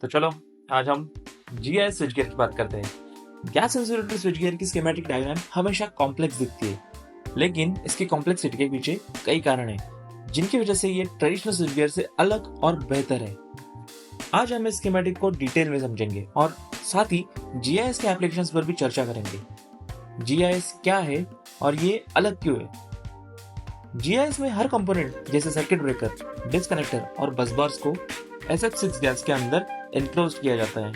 तो चलो आज हम जीआईएस स्विच गियर की बात करते हैं। गैस इंसुलेटेड स्विच गियर की स्कीमेटिक डायग्राम हमेशा कॉम्प्लेक्स दिखती है, लेकिन इसकी कॉम्प्लेक्सिटी के पीछे कई कारण हैं, जिनकी वजह से ये ट्रेडिशनल स्विच गियर से अलग और बेहतर है। आज हम इस स्कीमेटिक को डिटेल में समझेंगे और साथ ही जीआईएस के एप्लीकेशंस पर भी चर्चा करेंगे। जीआईएस क्या है और ये अलग क्यों है? जीआईएस में हर कंपोनेंट जैसे सर्किट ब्रेकर, डिस्कनेक्टर और बस बार्स को SF6 गैस के अंदर एनक्लोज किया जाता है।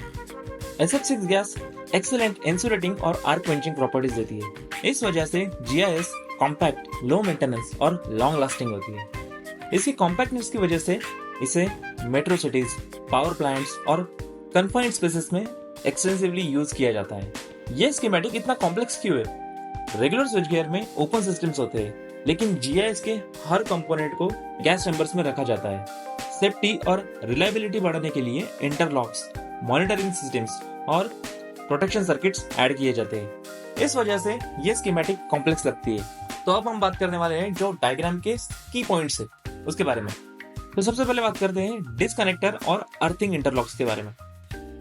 SF6 गैस एक्सीलेंट इंसुलेटिंग और आर्क क्वेंचिंग प्रॉपर्टीज देती है। इस वजह से जीआईएस कॉम्पैक्ट, लो मेंटेनेंस और लॉन्ग लास्टिंग होती है। इसकी कॉम्पैक्टनेस की वजह से इसे मेट्रो सिटीज, पावर प्लांट्स और कन्फाइंड स्पेसेस में एक्सटेंसिवली यूज किया जाता है। ये स्कीमेटिक इतना कॉम्प्लेक्स क्यों है? रेगुलर स्विच गियर में ओपन सिस्टम्स होते हैं, लेकिन जीआईएस के हर कंपोनेंट को गैस चैम्बर्स में रखा जाता है। सेफ्टी और रिलायबिलिटी बढ़ाने के लिए इंटरलॉक्स, मॉनिटरिंग सिस्टम्स और प्रोटेक्शन सर्किट्स ऐड किए जाते हैं। इस वजह से ये स्कीमेटिक कॉम्प्लेक्स लगती है। तो अब हम बात करने वाले हैं जो डायग्राम के की पॉइंट्स है उसके बारे में। तो सबसे पहले बात करते हैं डिस्कनेक्टर और अर्थिंग इंटरलॉक्स के बारे में।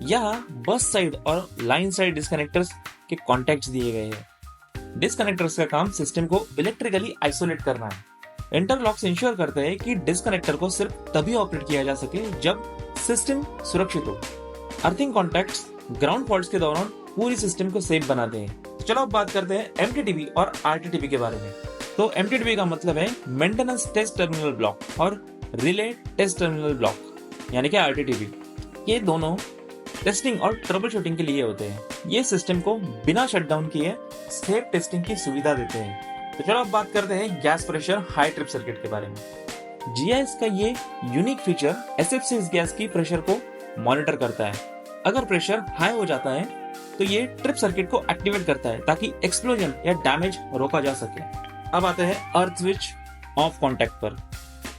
यहाँ बस साइड और लाइन साइड डिस्कनेक्टर्स के कॉन्टेक्ट्स दिए गए हैं। डिस्कनेक्टर्स का काम सिस्टम को इलेक्ट्रिकली आइसोलेट करना है। इंटरलॉक्स इंश्योर करते हैं कि डिस्कनेक्टर को सिर्फ तभी ऑपरेट किया जा सके जब सिस्टम सुरक्षित हो। अर्थिंग कॉन्टैक्ट्स ग्राउंड फॉल्ट्स के दौरान पूरी सिस्टम को सेफ बनाते हैं। तो चलो अब बात करते हैं MTTB और RTTB के बारे में। तो MTTB का मतलब है मेंटेनेंस टेस्ट टर्मिनल ब्लॉक और रिले टेस्ट टर्मिनल ब्लॉक यानी कि RTTB। ये दोनों टेस्टिंग और ट्रबल शूटिंग के लिए होते हैं। ये सिस्टम को बिना शटडाउन किए सेफ टेस्टिंग की सुविधा देते हैं। तो चलो अब बात करते हैं gas pressure high trip circuit के बारे में। जीआईएस का ये यूनिक फीचर SF6 गैस की प्रेशर को मॉनिटर करता है। अगर प्रेशर हाई हो जाता है तो ये ट्रिप सर्किट को एक्टिवेट करता है ताकि एक्सप्लोजन या डैमेज रोका जा सके। अब आते हैं अर्थ स्विच ऑफ कॉन्टैक्ट पर।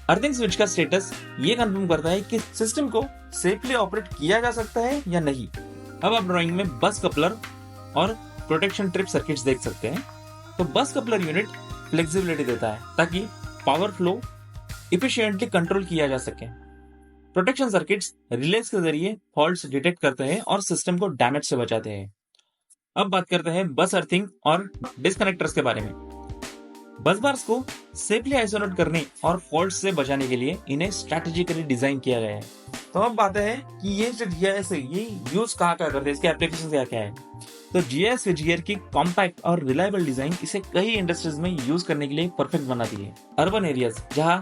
अर्थिंग स्विच का स्टेटस ये कंफर्म करता है कि सिस्टम को सेफली ऑपरेट किया जा सकता है या नहीं। अब आप ड्राइंग में बस कपलर और प्रोटेक्शन ट्रिप सर्किट्स देख सकते हैं। तो बस कपलर यूनिट फ्लेक्सिबिलिटी देता है ताकि पावर फ्लो इफिशिएंटली कंट्रोल किया जा सके। प्रोटेक्शन सर्किट्स रिलेज के जरिए फॉल्ट्स डिटेक्ट करते हैं और सिस्टम को डैमेज से बचाते हैं। अब बात करते हैं बस अर्थिंग और डिस्कनेक्टर्स के बारे में। बस बार्स को सेफली आइसोलेट करने और फॉल्ट्स से बचाने के लिए इन्हें स्ट्रेटेजिकली डिजाइन किया गया है। तो अब बात है कि ये जो जीआईएस है ये यूज कहाँ करते हैं, इसके एप्लीकेशन क्या है। तो जीआईएस स्विच गियर की कॉम्पैक्ट और रिलायबल डिजाइन इसे कई इंडस्ट्रीज में यूज करने के लिए परफेक्ट बनाती है। अर्बन एरियाज जहां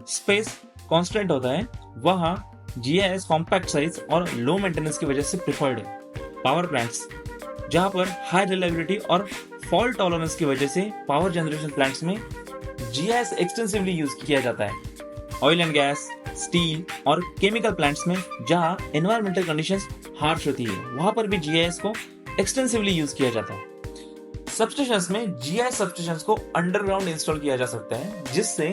स्पेस कांस्टेंट होता है वहां जीआईएस कॉम्पैक्ट साइज और लो मेंटेनेंस की वजह से प्रिफर्ड है। पावर प्लांट्स जहां पर हाई रिलायबिलिटी और फॉल्ट टॉलरेंस की वजह से पावर जनरेशन प्लांट्स में जीआईएस एक्सटेंसिवली यूज किया जाता है। ऑयल एंड गैस, स्टील और केमिकल प्लांट्स में जहां एनवायरमेंटल कंडीशंस हार्श होती है वहां पर भी जीआईएस को एक्सटेंसिवली यूज किया जाता है। सबस्टेशंस में जीआईएस सबस्टेशंस को अंडरग्राउंड इंस्टॉल किया जा सकता है जिससे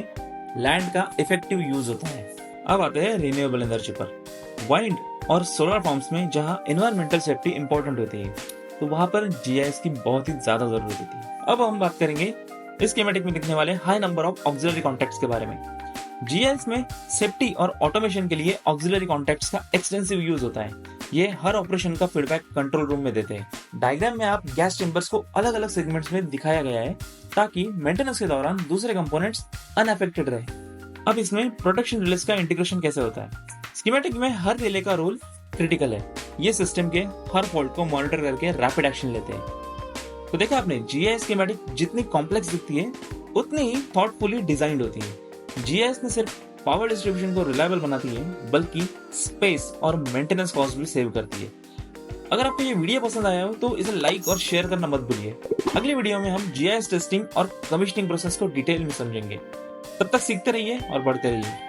लैंड का इफेक्टिव यूज होता है। अब आते हैं रिन्यूएबल एनर्जी पर। वाइंड और सोलर फार्म्स में जहां एनवायरमेंटल सेफ्टी इंपॉर्टेंट होती है तो वहां पर जीआईएस की बहुत ही ज्यादा जरूरत होती है। अब हम बात करेंगे इस स्कीमेटिक में दिखने वाले high number of auxiliary contacts के बारे में। जीआईएस में सेफ्टी और ऑटोमेशन के लिए ऑक्सिलरी कॉन्टैक्ट्स का एक्सटेंसिव यूज होता है। ये हर ऑपरेशन का फीडबैक कंट्रोल रूम में देते हैं। डायग्राम में आप गैस चेंबर्स को अलग अलग सेगमेंट्स में दिखाया गया है ताकि मेंटेनेंस के दौरान दूसरे कंपोनेंट्स अनअफेक्टेड रहे। अब इसमें प्रोटेक्शन रिलेज का इंटीग्रेशन कैसे होता है? स्कीमेटिक में हर रिले का रोल क्रिटिकल है। ये सिस्टम के हर फॉल्ट को मॉनिटर करके रैपिड एक्शन लेते हैं। तो देखा आपने, जीआईएस स्कीमेटिक जितनी कॉम्प्लेक्स दिखती है उतनी ही थॉटफुली डिजाइंड होती है। जीआईएस ने सिर्फ पावर डिस्ट्रीब्यूशन को रिलायबल बनाती है बल्कि स्पेस और मेंटेनेंस कॉस्ट भी सेव करती है। अगर आपको ये वीडियो पसंद आया हो तो इसे लाइक और शेयर करना मत भूलिए। अगली वीडियो में हम जीआईएस टेस्टिंग और कमीशनिंग प्रोसेस को डिटेल में समझेंगे। तब तक सीखते रहिए और बढ़ते रहिए।